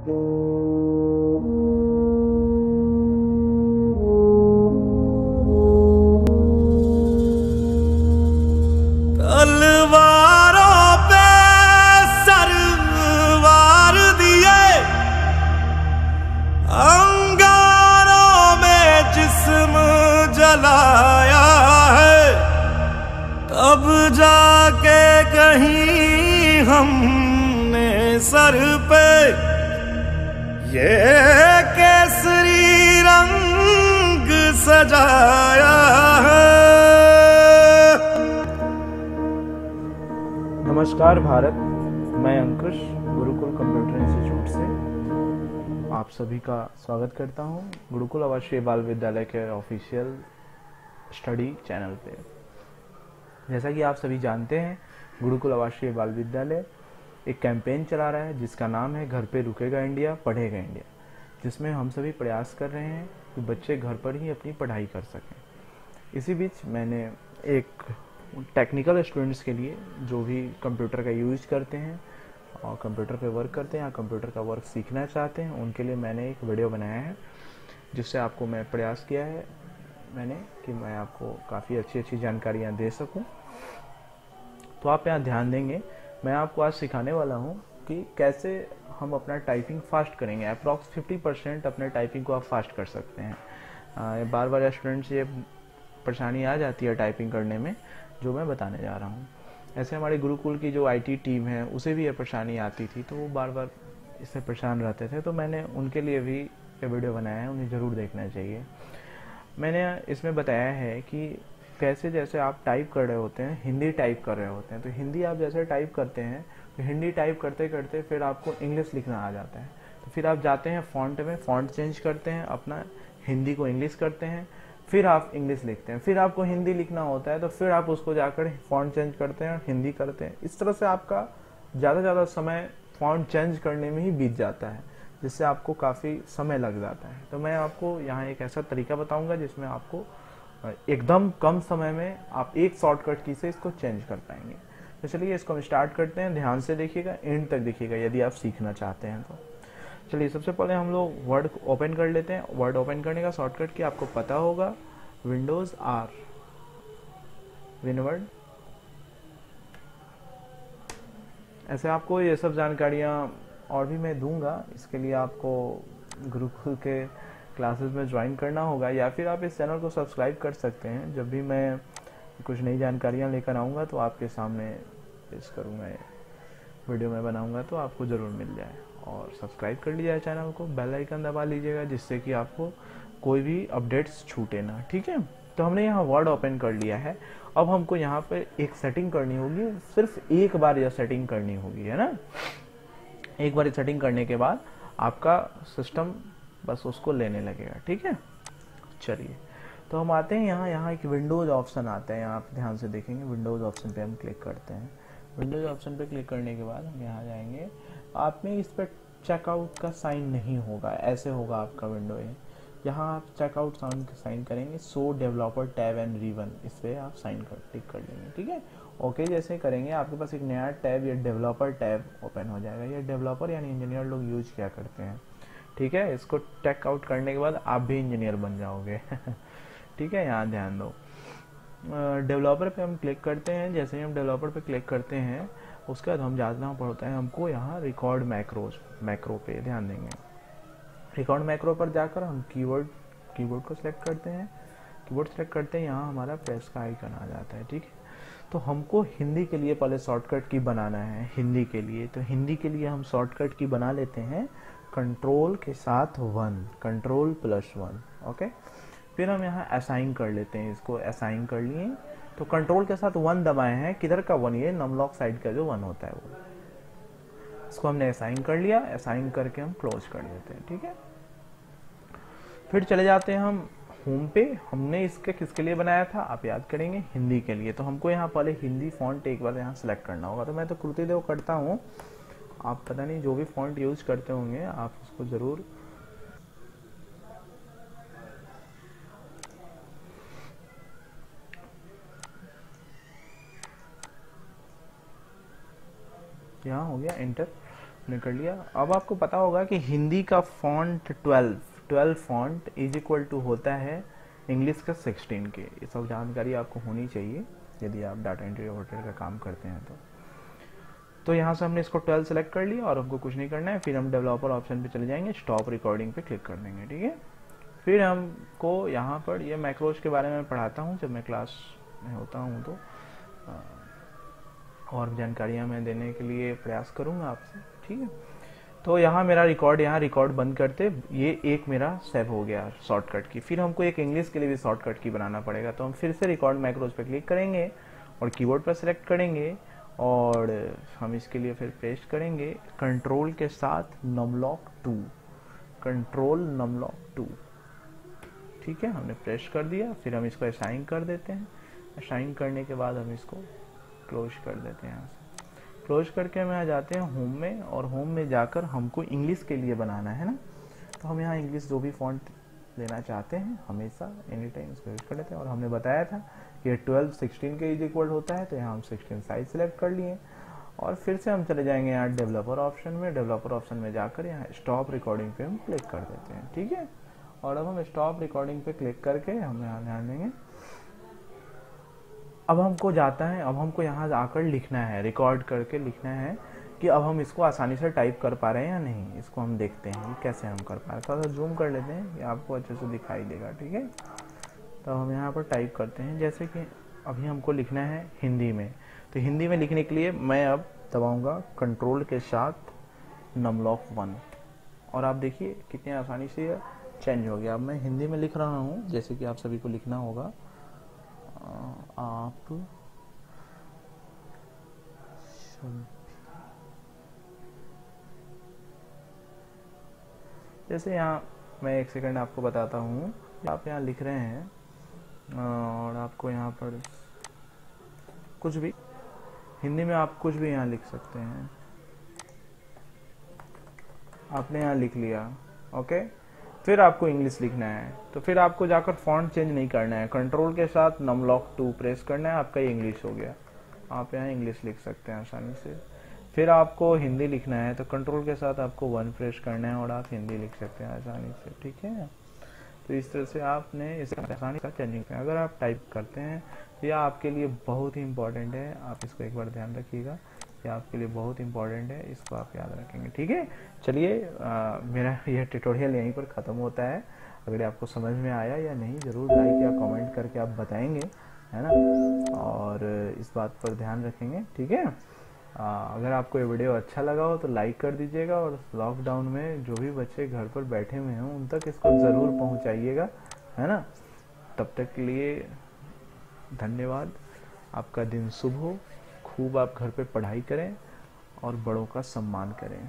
तलवारों पे सरवार दिए, अंगारों में जिस्म जलाया है, तब जाके कहीं हमने सर पे ये केसरी रंग सजाया है। नमस्कार भारत, मैं अंकुश गुरुकुल कंप्यूटर इंस्टीट्यूट से आप सभी का स्वागत करता हूं गुरुकुल आवासीय बाल विद्यालय के ऑफिशियल स्टडी चैनल पे। जैसा कि आप सभी जानते हैं, गुरुकुल आवासीय बाल विद्यालय एक कैंपेन चला रहा है जिसका नाम है घर पे रुकेगा इंडिया, पढ़ेगा इंडिया, जिसमें हम सभी प्रयास कर रहे हैं कि बच्चे घर पर ही अपनी पढ़ाई कर सकें। इसी बीच मैंने एक टेक्निकल स्टूडेंट्स के लिए जो भी कंप्यूटर का यूज करते हैं और कंप्यूटर पे वर्क करते हैं या कंप्यूटर का वर्क सीखना चाहते हैं, उनके लिए मैंने एक वीडियो बनाया है जिससे आपको मैं प्रयास किया है कि मैं आपको काफ़ी अच्छी जानकारियाँ दे सकूं। तो आप यहाँ ध्यान देंगे, मैं आपको आज सिखाने वाला हूँ कि कैसे हम अपना टाइपिंग फास्ट करेंगे। अप्रॉक्स 50% अपने टाइपिंग को आप फास्ट कर सकते हैं। बार बार स्टूडेंट्स ये परेशानी आ जाती है टाइपिंग करने में, जो मैं बताने जा रहा हूँ। ऐसे हमारे गुरुकुल की जो आईटी टीम है उसे भी ये परेशानी आती थी, तो वो बार बार इससे परेशान रहते थे, तो मैंने उनके लिए भी ये वीडियो बनाया है, उन्हें ज़रूर देखना चाहिए। मैंने इसमें बताया है कि कैसे जैसे आप टाइप कर रहे होते हैं, हिंदी टाइप कर रहे होते हैं, तो हिंदी आप जैसे टाइप करते हैं तो हिंदी टाइप करते करते फिर आपको इंग्लिश लिखना आ जाता है, तो फिर आप जाते हैं फ़ॉन्ट में, फ़ॉन्ट चेंज करते हैं, अपना हिंदी को इंग्लिश करते हैं, फिर आप इंग्लिश लिखते हैं, फिर आपको हिंदी लिखना होता है तो फिर आप उसको जाकर फ़ॉन्ट चेंज करते हैं और हिंदी करते हैं। इस तरह से आपका ज़्यादा समय फ़ॉन्ट चेंज करने में ही बीत जाता है, जिससे आपको काफ़ी समय लग जाता है। तो मैं आपको यहाँ एक ऐसा तरीका बताऊंगा जिसमें आपको एकदम कम समय में आप एक शॉर्टकट की से इसको चेंज कर पाएंगे। तो चलिए इसको हम स्टार्ट करते हैं। ध्यान से देखिएगा, एंड तक देखिएगा यदि आप सीखना चाहते हैं तो। चलिए सबसे पहले हम लोग वर्ड ओपन कर लेते हैं। वर्ड ओपन करने का शॉर्टकट की आपको पता होगा, विंडोज आर, विनवर्ड। ऐसे आपको ये सब जानकारियाँ और भी मैं दूंगा, इसके लिए आपको गुरुकुल के क्लासेस में ज्वाइन करना होगा, या फिर आप इस चैनल को सब्सक्राइब कर सकते हैं। जब भी मैं कुछ नई जानकारियाँ लेकर आऊँगा तो आपके सामने पेश करूँगा, वीडियो में बनाऊँगा तो आपको ज़रूर मिल जाए। और सब्सक्राइब कर लीजिए चैनल को, बेल आइकन दबा लीजिएगा जिससे कि आपको कोई भी अपडेट्स छूटे ना, ठीक है। तो हमने यहाँ वर्ड ओपन कर लिया है। अब हमको यहाँ पे एक सेटिंग करनी होगी, सिर्फ एक बार यह सेटिंग करनी होगी, है ना। एक बार सेटिंग करने के बाद आपका सिस्टम बस उसको लेने लगेगा, ठीक है। चलिए तो हम आते हैं यहाँ एक विंडोज ऑप्शन आता है, यहाँ आप ध्यान से देखेंगे। विंडोज ऑप्शन पे हम क्लिक करते हैं। विंडोज ऑप्शन पे क्लिक करने के बाद हम यहाँ जाएंगे। आप में इस पर चेकआउट का साइन नहीं होगा, ऐसे होगा आपका विंडो ये। यहाँ आप चेकआउट साइन करेंगे, सो डेवलपर टैब एंड रिवन, इस पर आप टिक कर लेंगे, ठीक है। ओके जैसे करेंगे आपके पास एक नया टैब या डेवलपर टैब ओपन हो जाएगा। ये डेवलपर यानी इंजीनियर लोग यूज किया करते हैं, ठीक है। इसको टेक आउट करने के बाद आप भी इंजीनियर बन जाओगे ठीक है, यहाँ ध्यान दो। डेवलपर पे हम क्लिक करते हैं। जैसे ही हम डेवलपर पे क्लिक करते हैं उसके बाद हम जाना पड़ता है हमको यहाँ रिकॉर्ड मैक्रो पे ध्यान देंगे। रिकॉर्ड मैक्रो पर जाकर हम कीबोर्ड को सिलेक्ट करते हैं। कीबोर्ड सेलेक्ट करते हैं, यहाँ हमारा प्रेस का आइकन आ जाता है, ठीक है। तो हमको हिंदी के लिए पहले शॉर्टकट की बनाना है। हिंदी के लिए तो हिंदी के लिए हम शॉर्टकट की बना लेते हैं कंट्रोल के साथ 1, कंट्रोल +1, ओके। फिर हम यहाँ असाइन कर लेते हैं, इसको असाइन कर लिए। तो कंट्रोल के साथ 1 दबाए हैं, किधर का 1, ये नमलॉक साइड का जो 1 होता है वो। इसको हमने असाइन कर लिया। असाइन करके हम क्लोज कर देते हैं, ठीक है। फिर चले जाते हैं हम होम पे। हमने इसके किसके लिए बनाया था आप याद करेंगे, हिंदी के लिए। तो हमको यहाँ पहले हिंदी फॉन्ट एक बार यहाँ सेलेक्ट करना होगा। तो मैं तो कृतिदेव करता हूँ, आप पता नहीं जो भी फॉन्ट यूज करते होंगे आप उसको जरूर यहाँ हो गया एंटर। हमने कर लिया। अब आपको पता होगा कि हिंदी का font 12 font is equal to होता है इंग्लिश का 16 के। ये सब जानकारी आपको होनी चाहिए यदि आप डाटा एंट्री ऑपरेटर का काम करते हैं तो यहाँ से हमने इसको 12 सेलेक्ट कर लिया और हमको कुछ नहीं करना है। फिर हम डेवलपर ऑप्शन पे चले जाएंगे, स्टॉप रिकॉर्डिंग पे क्लिक कर देंगे, ठीक है। फिर हमको यहाँ पर ये मैक्रोज के बारे में पढ़ाता हूँ जब मैं क्लास में होता हूँ, तो और जानकारियाँ मैं देने के लिए प्रयास करूँगा आपसे, ठीक है। तो यहाँ मेरा रिकॉर्ड बंद करते ये एक मेरा सेव हो गया शॉर्टकट की। फिर हमको एक इंग्लिश के लिए भी शॉर्टकट की बनाना पड़ेगा, तो हम फिर से रिकॉर्ड मैक्रोज पे क्लिक करेंगे और कीबोर्ड पर सेलेक्ट करेंगे और हम इसके लिए फिर पेस्ट करेंगे कंट्रोल के साथ नमलॉक 2, कंट्रोल नमलॉक 2, ठीक है। हमने प्रेस कर दिया। फिर हम इसको असाइन कर देते हैं। असाइन करने के बाद हम इसको क्लोज कर देते हैं। यहाँ से क्लोज करके हम यहाँ जाते हैं होम में, और होम में जाकर हमको इंग्लिश के लिए बनाना है ना, तो हम यहाँ इंग्लिश जो भी फॉन्ट लेना चाहते हैं हमेशा एनी टाइम इसको यूज कर लेते हैं। और हमने बताया था कि 12 16 के इज इक्वल होता है, तो यहाँ हम 16 साइज सेलेक्ट कर लिए और फिर से हम चले जाएंगे यहाँ डेवलपर ऑप्शन में। डेवलपर ऑप्शन में जाकर यहाँ स्टॉप रिकॉर्डिंग पे हम क्लिक कर देते हैं, ठीक है। और अब हम स्टॉप रिकॉर्डिंग पे क्लिक करके हम यहाँ ध्यान देंगे। अब हमको यहाँ आकर लिखना है, रिकॉर्ड करके लिखना है कि अब हम इसको आसानी से टाइप कर पा रहे हैं या नहीं। इसको हम देखते हैं कैसे हम कर पा रहे हैं। थोड़ा सा जूम कर लेते हैं, ये आपको अच्छे से दिखाई देगा, ठीक है। तो हम यहाँ पर टाइप करते हैं, जैसे कि अभी हमको लिखना है हिंदी में। तो हिंदी में लिखने के लिए मैं अब दबाऊंगा कंट्रोल के साथ नमलॉक 1, और आप देखिए कितनी आसानी से यह चेंज हो गया। अब मैं हिंदी में लिख रहा हूँ, जैसे कि आप सभी को लिखना होगा। आप जैसे यहाँ मैं एक सेकंड आपको बताता हूँ। आप यहाँ लिख रहे हैं और आपको यहाँ पर कुछ भी हिंदी में आप कुछ भी यहाँ लिख सकते हैं। आपने यहाँ लिख लिया, ओके। फिर आपको इंग्लिश लिखना है, तो फिर आपको जाकर फॉन्ट चेंज नहीं करना है, कंट्रोल के साथ नमलॉक 2 प्रेस करना है, आपका इंग्लिश हो गया। आप यहाँ इंग्लिश लिख सकते हैं आसानी से। फिर आपको हिंदी लिखना है, तो कंट्रोल के साथ आपको 1 प्रेस करना है और आप हिंदी लिख सकते हैं आसानी से, ठीक है। तो इस तरह से आपने इसे आसानी से चेंजिंग करना। अगर आप टाइप करते हैं तो यह आपके लिए बहुत ही इंपॉर्टेंट है, आप इसको एक बार ध्यान रखिएगा, ये आपके लिए बहुत इंपॉर्टेंट है, इसको आप याद रखेंगे, ठीक है। चलिए मेरा यह ट्यूटोरियल यहीं पर ख़त्म होता है। अगर आपको समझ में आया या नहीं ज़रूर लाइक या कमेंट करके आप बताएंगे, है ना, और इस बात पर ध्यान रखेंगे, ठीक है। अगर आपको ये वीडियो अच्छा लगा हो तो लाइक कर दीजिएगा, और लॉकडाउन में जो भी बच्चे घर पर बैठे हुए हैं उन तक इसको ज़रूर पहुंचाइएगा, है ना। तब तक के लिए धन्यवाद। आपका दिन शुभ हो। खूब आप घर पे पढ़ाई करें और बड़ों का सम्मान करें।